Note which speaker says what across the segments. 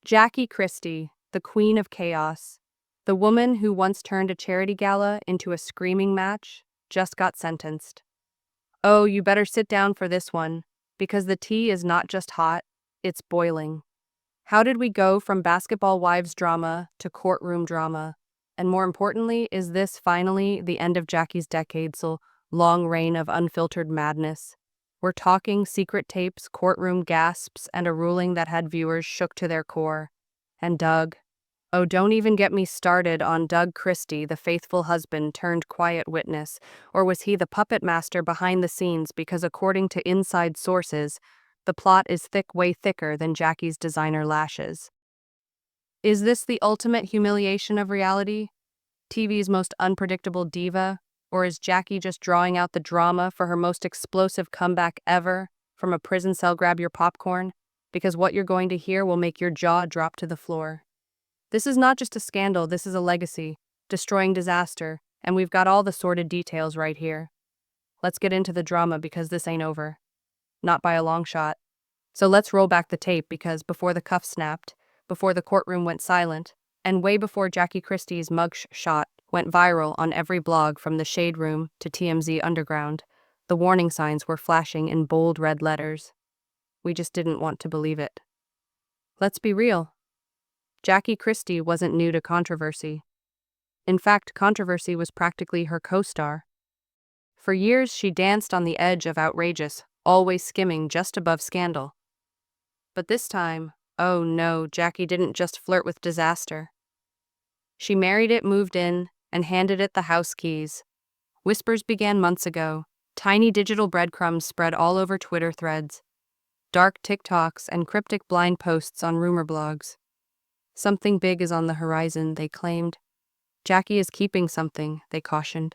Speaker 1: Jackie Christie, the queen of chaos, the woman who once turned a charity gala into a screaming match, just got sentenced. Oh, you better sit down for this one, because the tea is not just hot, it's boiling. How did we go from basketball wives drama to courtroom drama? And more importantly, is this finally the end of Jackie's decades-long reign of unfiltered madness? We're talking secret tapes, courtroom gasps, and a ruling that had viewers shook to their core. And Doug. Oh, don't even get me started on Doug Christie, the faithful husband turned quiet witness. Or was he the puppet master behind the scenes because, according to inside sources, the plot is thick, way thicker than Jackie's designer lashes? Is this the ultimate humiliation of reality? TV's most unpredictable diva? Or is Jackie just drawing out the drama for her most explosive comeback ever? From a prison cell, grab your popcorn, because what you're going to hear will make your jaw drop to the floor. This is not just a scandal, this is a legacy, destroying disaster, and we've got all the sordid details right here. Let's get into the drama because this ain't over. Not by a long shot. So let's roll back the tape because before the cuff snapped, before the courtroom went silent, and way before Jackie Christie's mugshot went viral on every blog from the Shade Room to TMZ Underground, the warning signs were flashing in bold red letters. We just didn't want to believe it. Let's be real. Jackie Christie wasn't new to controversy. In fact, controversy was practically her co-star. For years, she danced on the edge of outrageous, always skimming just above scandal. But this time, oh no, Jackie didn't just flirt with disaster. She married it, moved in, and handed it the house keys. Whispers began months ago. Tiny digital breadcrumbs spread all over Twitter threads. Dark TikToks and cryptic blind posts on rumor blogs. Something big is on the horizon, they claimed. Jackie is keeping something, they cautioned.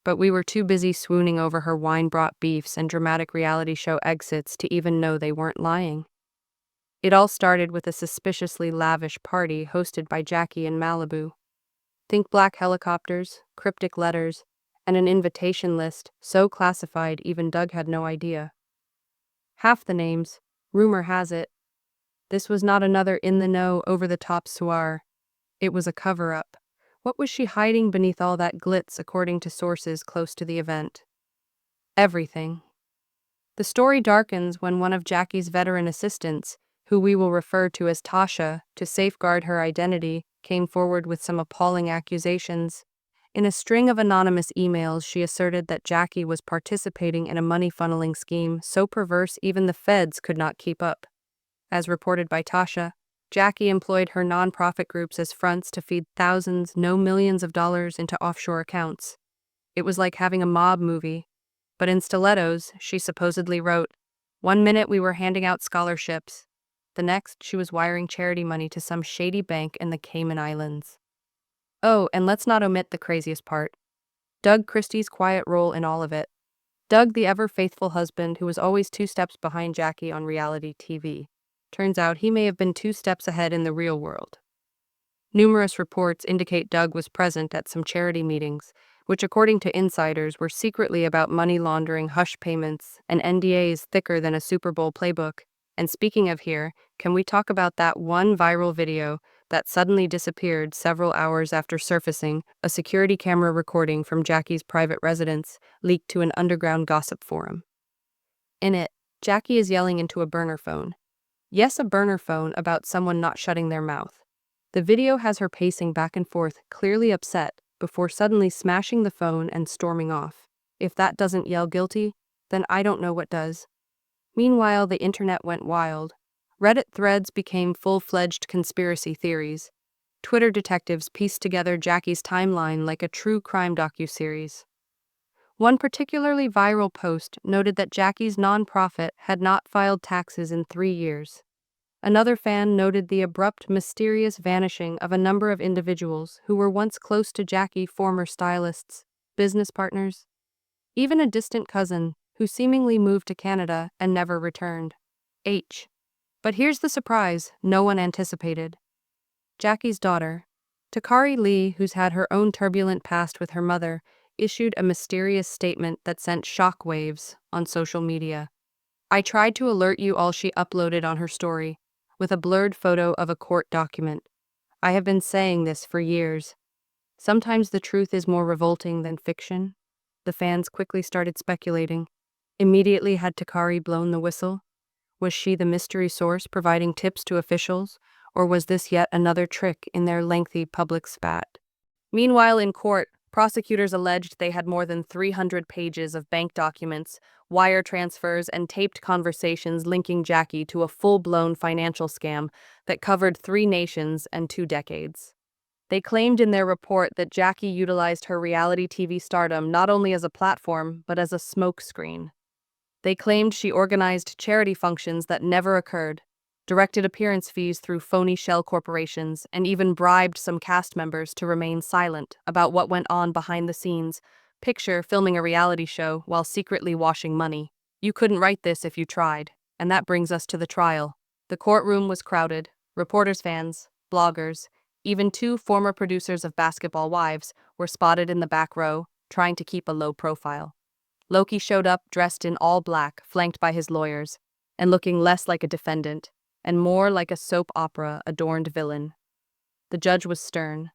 Speaker 1: But we were too busy swooning over her wine-brought beefs and dramatic reality show exits to even know they weren't lying. It all started with a suspiciously lavish party hosted by Jackie in Malibu. Think black helicopters, cryptic letters, and an invitation list so classified even Doug had no idea. Half the names, rumor has it, this was not another in-the-know, over-the-top soiree. It was a cover-up. What was she hiding beneath all that glitz, according to sources close to the event? Everything. The story darkens when one of Jackie's veteran assistants, who we will refer to as Tasha to safeguard her identity, came forward with some appalling accusations. In a string of anonymous emails, she asserted that Jackie was participating in a money-funneling scheme so perverse even the feds could not keep up. As reported by Tasha, Jackie employed her nonprofit groups as fronts to feed thousands, no millions of dollars into offshore accounts. It was like having a mob movie. But in stilettos, she supposedly wrote, "One minute we were handing out scholarships. The next, she was wiring charity money to some shady bank in the Cayman Islands." Oh, and let's not omit the craziest part. Doug Christie's quiet role in all of it. Doug, the ever-faithful husband who was always 2 steps behind Jackie on reality TV. Turns out he may have been 2 steps ahead in the real world. Numerous reports indicate Doug was present at some charity meetings, which according to insiders were secretly about money laundering, hush payments, and NDAs thicker than a Super Bowl playbook. And speaking of here, can we talk about that one viral video that suddenly disappeared several hours after surfacing? A security camera recording from Jackie's private residence leaked to an underground gossip forum. In it, Jackie is yelling into a burner phone. Yes, a burner phone about someone not shutting their mouth. The video has her pacing back and forth, clearly upset, before suddenly smashing the phone and storming off. If that doesn't yell guilty, then I don't know what does. Meanwhile, the internet went wild. Reddit threads became full-fledged conspiracy theories. Twitter detectives pieced together Jackie's timeline like a true crime docuseries. One particularly viral post noted that Jackie's nonprofit had not filed taxes in 3 years. Another fan noted the abrupt, mysterious vanishing of a number of individuals who were once close to Jackie, former stylists, business partners, even a distant cousin who seemingly moved to Canada and never returned. But here's the surprise no one anticipated. Jackie's daughter, Takari Lee, who's had her own turbulent past with her mother, issued a mysterious statement that sent shockwaves on social media. "I tried to alert you all," she uploaded on her story. with a blurred photo of a court document. I have been saying this for years. Sometimes the truth is more revolting than fiction. The fans quickly started speculating. Immediately had Takari blown the whistle? Was she the mystery source providing tips to officials, or was this yet another trick in their lengthy public spat? Meanwhile, in court, prosecutors alleged they had more than 300 pages of bank documents, wire transfers, and taped conversations linking Jackie to a full-blown financial scam that covered 3 nations and 2 decades. They claimed in their report that Jackie utilized her reality TV stardom not only as a platform, but as a smokescreen. They claimed she organized charity functions that never occurred, directed appearance fees through phony shell corporations, and even bribed some cast members to remain silent about what went on behind the scenes. Picture filming a reality show while secretly washing money. You couldn't write this if you tried. And that brings us to the trial. The courtroom was crowded. Reporters, fans, bloggers, even 2 former producers of Basketball Wives were spotted in the back row, trying to keep a low profile. Loki showed up dressed in all black, flanked by his lawyers, and looking less like a defendant, and more like a soap opera-adorned villain. The judge was stern,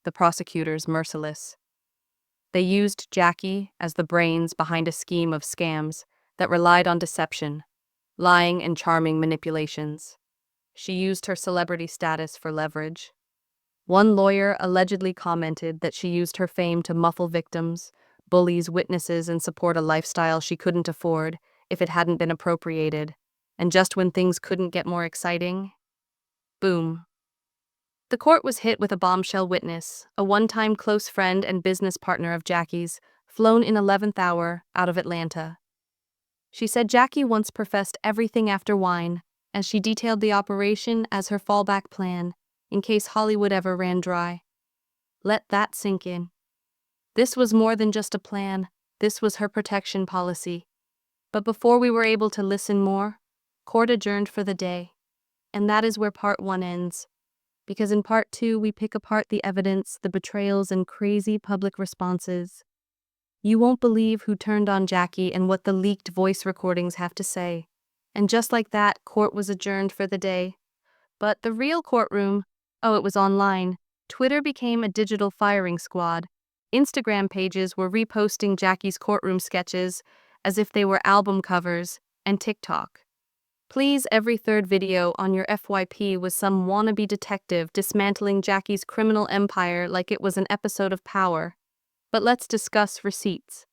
Speaker 1: the prosecutors merciless. They used Jackie as the brains behind a scheme of scams that relied on deception, lying and charming manipulations. She used her celebrity status for leverage. One lawyer allegedly commented that she used her fame to muffle victims, bullies witnesses, and support a lifestyle she couldn't afford if it hadn't been appropriated. And just when things couldn't get more exciting, boom. The court was hit with a bombshell witness, a one-time close friend and business partner of Jackie's, flown in 11th hour out of Atlanta. She said Jackie once professed everything after wine, as she detailed the operation as her fallback plan, in case Hollywood ever ran dry. Let that sink in. This was more than just a plan, this was her protection policy. But before we were able to listen more, court adjourned for the day. And that is where part 1 ends. Because in part 2, we pick apart the evidence, the betrayals, and crazy public responses. You won't believe who turned on Jackie and what the leaked voice recordings have to say. And just like that, court was adjourned for the day. But the real courtroom, oh, it was online. Twitter became a digital firing squad. Instagram pages were reposting Jackie's courtroom sketches as if they were album covers, and TikTok. Please, every third video on your FYP was some wannabe detective dismantling Jackie's criminal empire like it was an episode of Power. But let's discuss receipts.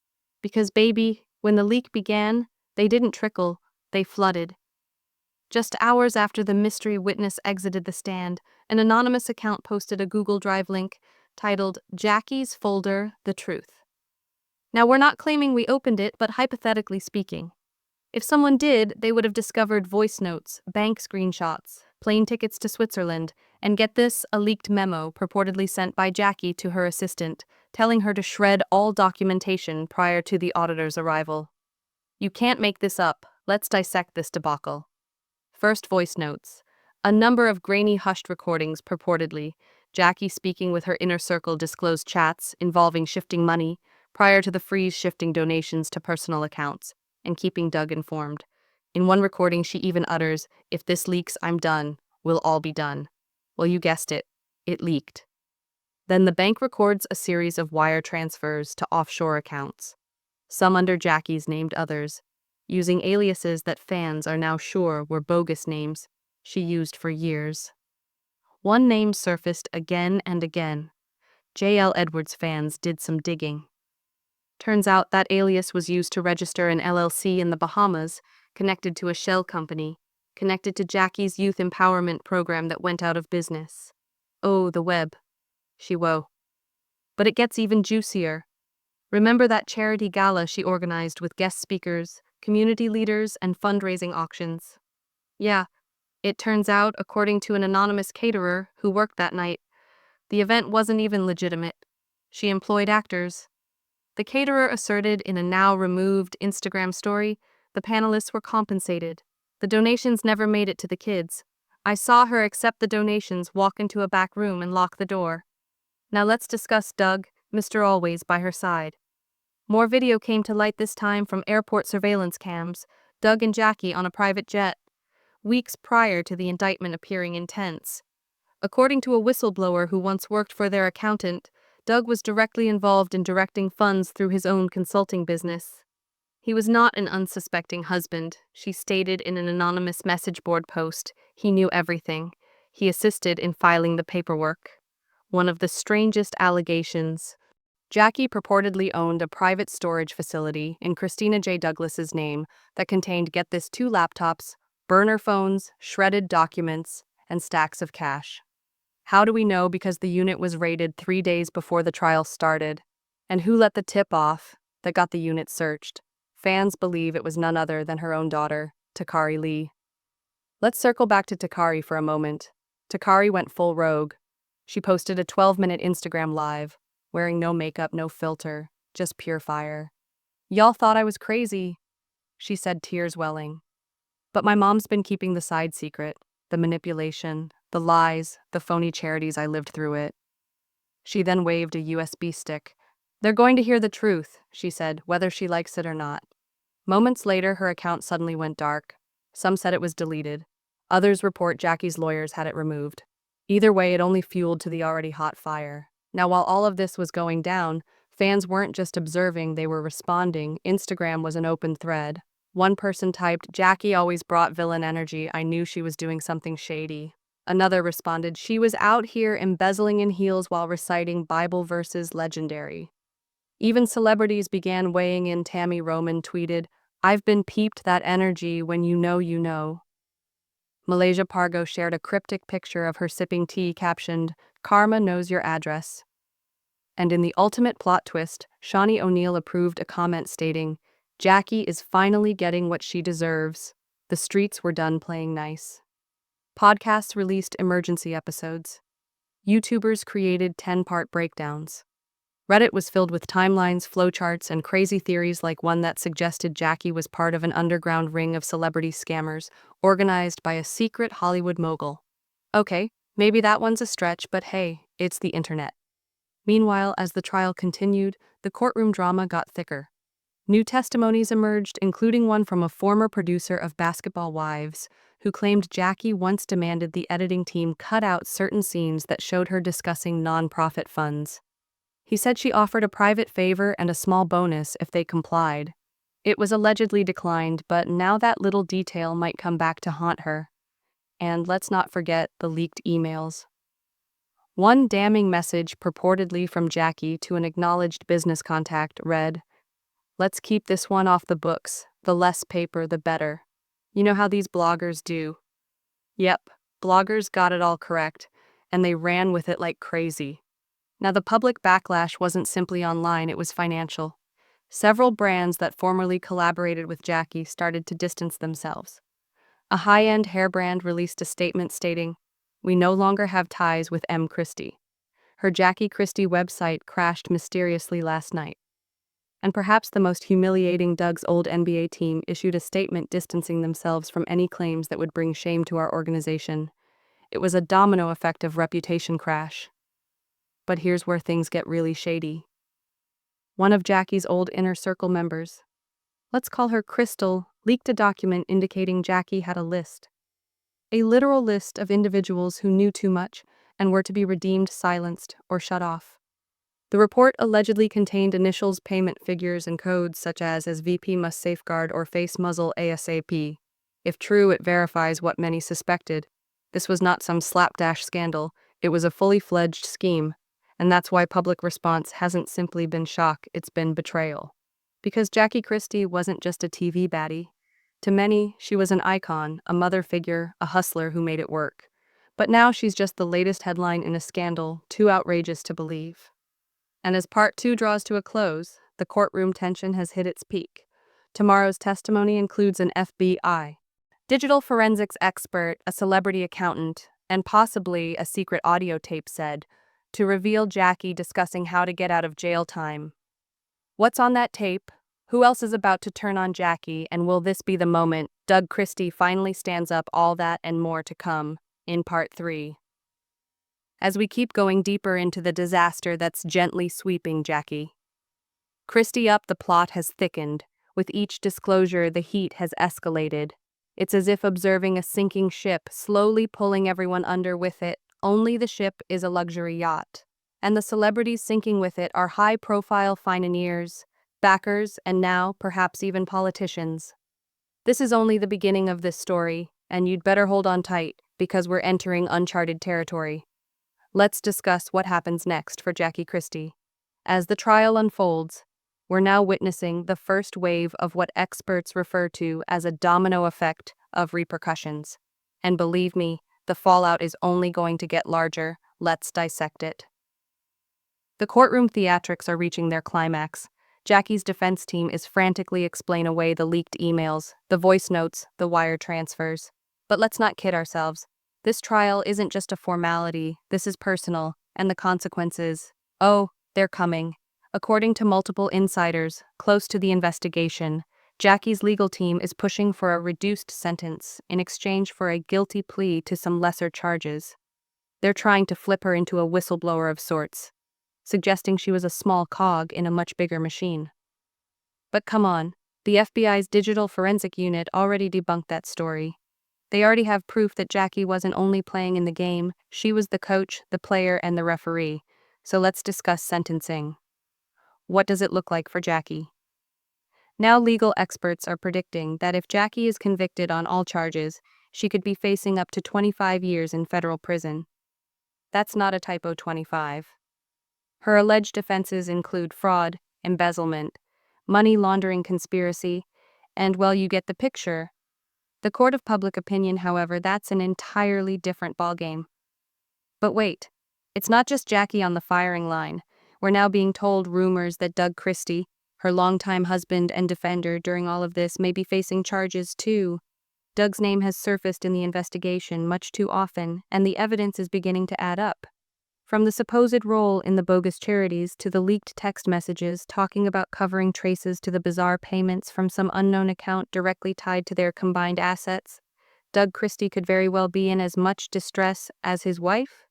Speaker 1: Because baby, when the leak began, they didn't trickle, they flooded. Just hours after the mystery witness exited the stand, an anonymous account posted a Google Drive link titled Jackie's Folder, The Truth. Now, we're not claiming we opened it, but hypothetically speaking. If someone did, they would have discovered voice notes, bank screenshots, plane tickets to Switzerland, and get this, a leaked memo purportedly sent by Jackie to her assistant, telling her to shred all documentation prior to the auditor's arrival. You can't make this up. Let's dissect this debacle. First, voice notes. A number of grainy, hushed recordings, purportedly. Jackie speaking with her inner circle disclosed chats involving shifting money prior to the freeze shifting donations to personal accounts and keeping Doug informed. In one recording, she even utters, "If this leaks, I'm done. We'll all be done." Well, you guessed it. It leaked. Then the bank records a series of wire transfers to offshore accounts, some under Jackie's, named others, using aliases that fans are now sure were bogus names she used for years. One name surfaced again and again. J.L. Edwards fans did some digging. Turns out that alias was used to register an LLC in the Bahamas, connected to a shell company, connected to Jackie's youth empowerment program that went out of business. Oh, the web. She woe. But it gets even juicier. Remember that charity gala she organized with guest speakers, community leaders, and fundraising auctions? Yeah, it turns out, according to an anonymous caterer who worked that night, the event wasn't even legitimate. She employed actors. The caterer asserted in a now-removed Instagram story the panelists were compensated. The donations never made it to the kids. I saw her accept the donations, walk into a back room, and lock the door. Now let's discuss Doug, Mr. Always, by her side. More video came to light, this time from airport surveillance cams, Doug and Jackie on a private jet. weeks prior to the indictment appearing intense. According to a whistleblower who once worked for their accountant, Doug was directly involved in directing funds through his own consulting business. He was not an unsuspecting husband, she stated in an anonymous message board post. He knew everything. He assisted in filing the paperwork. One of the strangest allegations. Jackie purportedly owned a private storage facility in Christina J. Douglas's name that contained, get this, 2 laptops, burner phones, shredded documents, and stacks of cash. How do we know? Because the unit was raided 3 days before the trial started. And who let the tip off that got the unit searched? Fans believe it was none other than her own daughter, Takari Lee. Let's circle back to Takari for a moment. Takari went full rogue. She posted a 12-minute Instagram live, wearing no makeup, no filter, just pure fire. "Y'all thought I was crazy," she said, tears welling. "But my mom's been keeping the side secret, the manipulation, the lies, the phony charities. I lived through it." She then waved a USB stick. "They're going to hear the truth," she said, "whether she likes it or not." Moments later, her account suddenly went dark. Some said it was deleted. Others report Jackie's lawyers had it removed. Either way, it only fueled to the already hot fire. Now, while all of this was going down, fans weren't just observing, they were responding. Instagram was an open thread. One person typed, "Jackie always brought villain energy. I knew she was doing something shady." Another responded, "She was out here embezzling in heels while reciting Bible verses. Legendary." Even celebrities began weighing in. Tammy Roman tweeted, "I've been peeped that energy when you know you know." Malaysia Pargo shared a cryptic picture of her sipping tea captioned, "Karma knows your address." And in the ultimate plot twist, Shawnee O'Neal approved a comment stating, "Jackie is finally getting what she deserves. The streets were done playing nice." Podcasts released emergency episodes. YouTubers created 10-part breakdowns. Reddit was filled with timelines, flowcharts, and crazy theories, like one that suggested Jackie was part of an underground ring of celebrity scammers organized by a secret Hollywood mogul. Okay, maybe that one's a stretch, but hey, it's the internet. Meanwhile, as the trial continued, the courtroom drama got thicker. New testimonies emerged, including one from a former producer of Basketball Wives, who claimed Jackie once demanded the editing team cut out certain scenes that showed her discussing nonprofit funds. He said she offered a private favor and a small bonus if they complied. It was allegedly declined, but now that little detail might come back to haunt her. And let's not forget the leaked emails. One damning message, purportedly from Jackie to an acknowledged business contact, read, "Let's keep this one off the books. The less paper, the better. You know how these bloggers do." Yep, bloggers got it all correct, and they ran with it like crazy. Now, the public backlash wasn't simply online, it was financial. Several brands that formerly collaborated with Jackie started to distance themselves. A high-end hair brand released a statement stating, "We no longer have ties with M. Christie." Her Jackie Christie website crashed mysteriously last night. And perhaps the most humiliating, Doug's old NBA team issued a statement distancing themselves from any claims that would bring shame to our organization. It was a domino effect of reputation crash. But here's where things get really shady. One of Jackie's old inner circle members, let's call her Crystal, leaked a document indicating Jackie had a list. A literal list of individuals who knew too much and were to be redeemed, silenced, or shut off. The report allegedly contained initials, payment figures, and codes such as VP must safeguard or face muzzle ASAP. If true, it verifies what many suspected. This was not some slapdash scandal, it was a fully fledged scheme. And that's why public response hasn't simply been shock, it's been betrayal. Because Jackie Christie wasn't just a TV baddie. To many, she was an icon, a mother figure, a hustler who made it work. But now she's just the latest headline in a scandal, too outrageous to believe. And as part 2 draws to a close, the courtroom tension has hit its peak. Tomorrow's testimony includes an FBI, digital forensics expert, a celebrity accountant, and possibly a secret audio tape said, to reveal Jackie discussing how to get out of jail time. What's on that tape? Who else is about to turn on Jackie, and will this be the moment Doug Christie finally stands up? All that and more to come in part 3. As we keep going deeper into the disaster that's gently sweeping Jackie Christie up, the plot has thickened. With each disclosure, the heat has escalated. It's as if observing a sinking ship, slowly pulling everyone under with it. Only the ship is a luxury yacht. And the celebrities sinking with it are high-profile financiers, backers, and now, perhaps even politicians. This is only the beginning of this story, and you'd better hold on tight, because we're entering uncharted territory. Let's discuss what happens next for Jackie Christie. As the trial unfolds, we're now witnessing the first wave of what experts refer to as a domino effect of repercussions. And believe me, the fallout is only going to get larger. Let's dissect it. The courtroom theatrics are reaching their climax. Jackie's defense team is frantically explaining away the leaked emails, the voice notes, the wire transfers. But let's not kid ourselves. This trial isn't just a formality, this is personal, and the consequences, oh, they're coming. According to multiple insiders close to the investigation, Jackie's legal team is pushing for a reduced sentence in exchange for a guilty plea to some lesser charges. They're trying to flip her into a whistleblower of sorts, suggesting she was a small cog in a much bigger machine. But come on, the FBI's digital forensic unit already debunked that story. They already have proof that Jackie wasn't only playing in the game, she was the coach, the player, and the referee. So let's discuss sentencing. What does it look like for Jackie? Now legal experts are predicting that if Jackie is convicted on all charges, she could be facing up to 25 years in federal prison. That's not a typo 25. Her alleged offenses include fraud, embezzlement, money laundering conspiracy, and well, you get the picture. The court of public opinion, however, that's an entirely different ballgame. But wait, it's not just Jackie on the firing line. We're now being told rumors that Doug Christie, her longtime husband and defender during all of this, may be facing charges too. Doug's name has surfaced in the investigation much too often, and the evidence is beginning to add up. From the supposed role in the bogus charities to the leaked text messages talking about covering traces to the bizarre payments from some unknown account directly tied to their combined assets, Doug Christie could very well be in as much distress as his wife.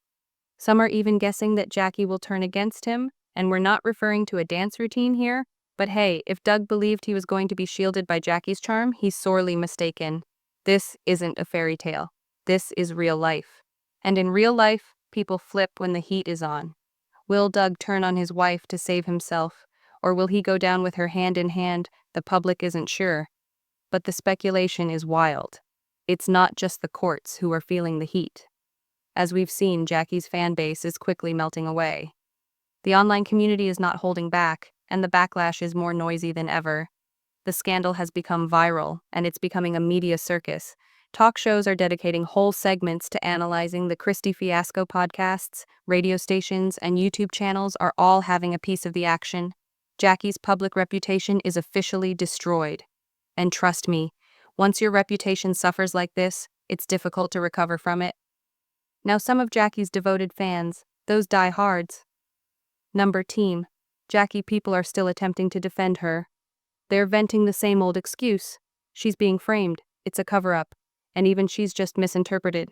Speaker 1: Some are even guessing that Jackie will turn against him, and we're not referring to a dance routine here. But hey, if Doug believed he was going to be shielded by Jackie's charm, he's sorely mistaken. This isn't a fairy tale. This is real life. And in real life, people flip when the heat is on. Will Doug turn on his wife to save himself, or will he go down with her hand in hand? The public isn't sure. But the speculation is wild. It's not just the courts who are feeling the heat. As we've seen, Jackie's fan base is quickly melting away. The online community is not holding back, and the backlash is more noisy than ever. The scandal has become viral, and it's becoming a media circus. Talk shows are dedicating whole segments to analyzing the Christie fiasco. Podcasts, radio stations, and YouTube channels are all having a piece of the action. Jackie's public reputation is officially destroyed. And trust me, once your reputation suffers like this, it's difficult to recover from it. Now some of Jackie's devoted fans, those diehards. Number team, Jackie people are still attempting to defend her. They're venting the same old excuse. She's being framed, it's a cover-up, and even she's just misinterpreted.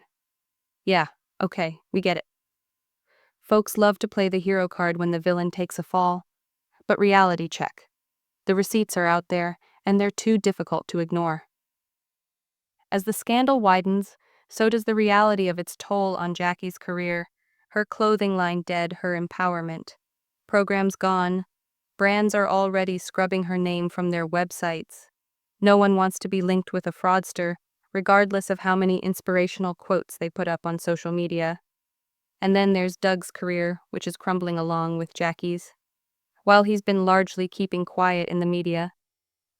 Speaker 1: Yeah, okay, we get it. Folks love to play the hero card when the villain takes a fall. But reality check. The receipts are out there, and they're too difficult to ignore. As the scandal widens, so does the reality of its toll on Jackie's career. Her clothing line dead, her empowerment. Programs gone. Brands are already scrubbing her name from their websites. No one wants to be linked with a fraudster, regardless of how many inspirational quotes they put up on social media. And then there's Doug's career, which is crumbling along with Jackie's. While he's been largely keeping quiet in the media,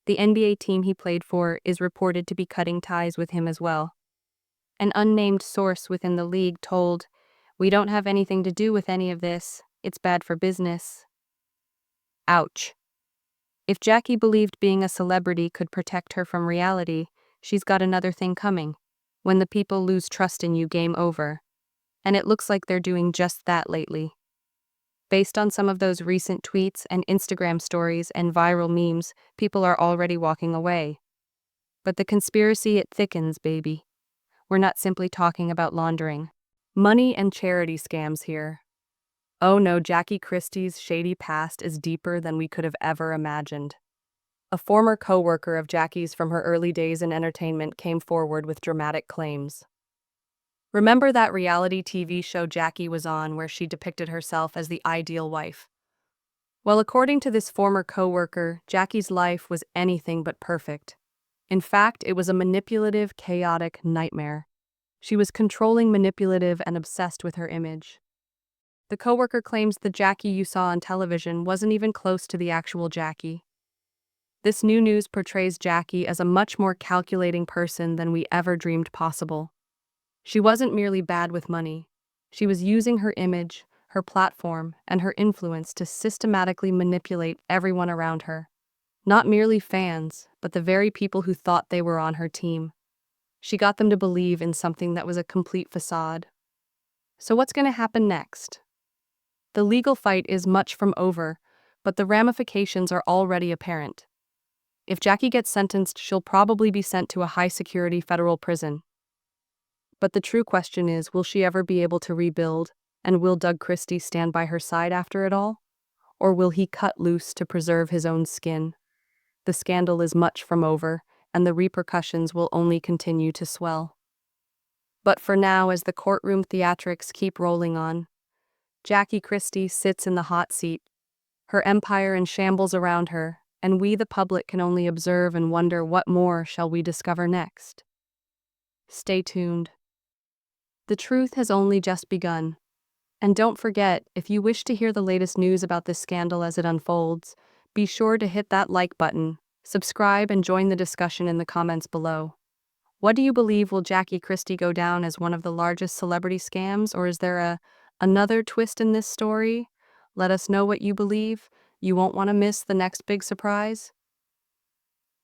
Speaker 1: the NBA team he played for is reported to be cutting ties with him as well. An unnamed source within the league told, "We don't have anything to do with any of this. It's bad for business." Ouch. If Jackie believed being a celebrity could protect her from reality, she's got another thing coming. When the people lose trust in you, game over. And it looks like they're doing just that lately. Based on some of those recent tweets and Instagram stories and viral memes, people are already walking away. But the conspiracy, it thickens, baby. We're not simply talking about laundering money and charity scams here. Oh no, Jackie Christie's shady past is deeper than we could have ever imagined. A former co-worker of Jackie's from her early days in entertainment came forward with dramatic claims. Remember that reality TV show Jackie was on where she depicted herself as the ideal wife? Well, according to this former co-worker, Jackie's life was anything but perfect. In fact, it was a manipulative, chaotic nightmare. She was controlling, manipulative, and obsessed with her image. The coworker claims the Jackie you saw on television wasn't even close to the actual Jackie. This new news portrays Jackie as a much more calculating person than we ever dreamed possible. She wasn't merely bad with money. She was using her image, her platform, and her influence to systematically manipulate everyone around her. Not merely fans, but the very people who thought they were on her team. She got them to believe in something that was a complete facade. So what's going to happen next? The legal fight is much from over, but the ramifications are already apparent. If Jackie gets sentenced, she'll probably be sent to a high-security federal prison. But the true question is, will she ever be able to rebuild, and will Doug Christie stand by her side after it all? Or will he cut loose to preserve his own skin? The scandal is much from over, and the repercussions will only continue to swell. But for now, as the courtroom theatrics keep rolling on, Jackie Christie sits in the hot seat, her empire in shambles around her, and we the public can only observe and wonder what more shall we discover next. Stay tuned. The truth has only just begun. And don't forget, if you wish to hear the latest news about this scandal as it unfolds, be sure to hit that like button, subscribe, and join the discussion in the comments below. What do you believe? Will Jackie Christie go down as one of the largest celebrity scams, or is there another twist in this story? Let us know what you believe. You won't want to miss the next big surprise.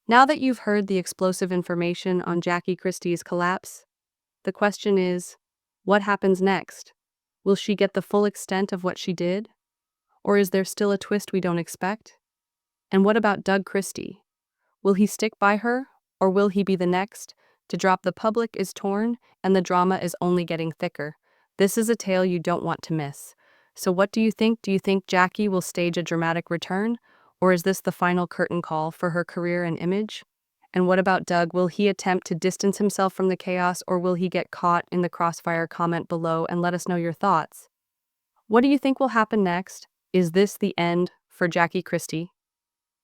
Speaker 1: Now that you've heard the explosive information on Jackie Christie's collapse, the question is, what happens next? Will she get the full extent of what she did? Or is there still a twist we don't expect? And what about Doug Christie? Will he stick by her, or will he be the next to drop? The public is torn, and the drama is only getting thicker. This is a tale you don't want to miss. So what do you think? Do you think Jackie will stage a dramatic return, or is this the final curtain call for her career and image? And what about Doug? Will he attempt to distance himself from the chaos, or will he get caught in the crossfire? Comment below and let us know your thoughts. What do you think will happen next? Is this the end for Jackie Christie?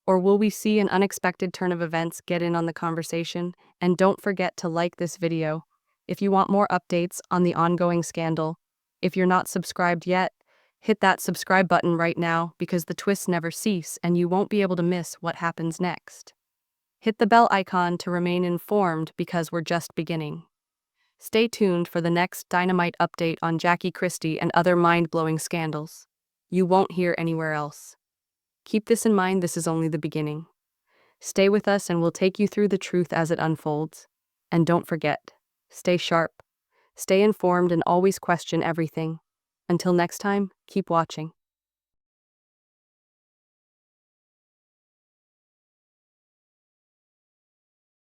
Speaker 1: Or will we see an unexpected turn of events? Get in on the conversation, and don't forget to like this video if you want more updates on the ongoing scandal. If you're not subscribed yet, hit that subscribe button right now, because the twists never cease and you won't be able to miss what happens next. Hit the bell icon to remain informed, because we're just beginning. Stay tuned for the next dynamite update on Jackie Christie and other mind-blowing scandals you won't hear anywhere else. Keep this in mind, this is only the beginning. Stay with us and we'll take you through the truth as it unfolds. And don't forget, stay sharp, stay informed, and always question everything. Until next time, keep watching.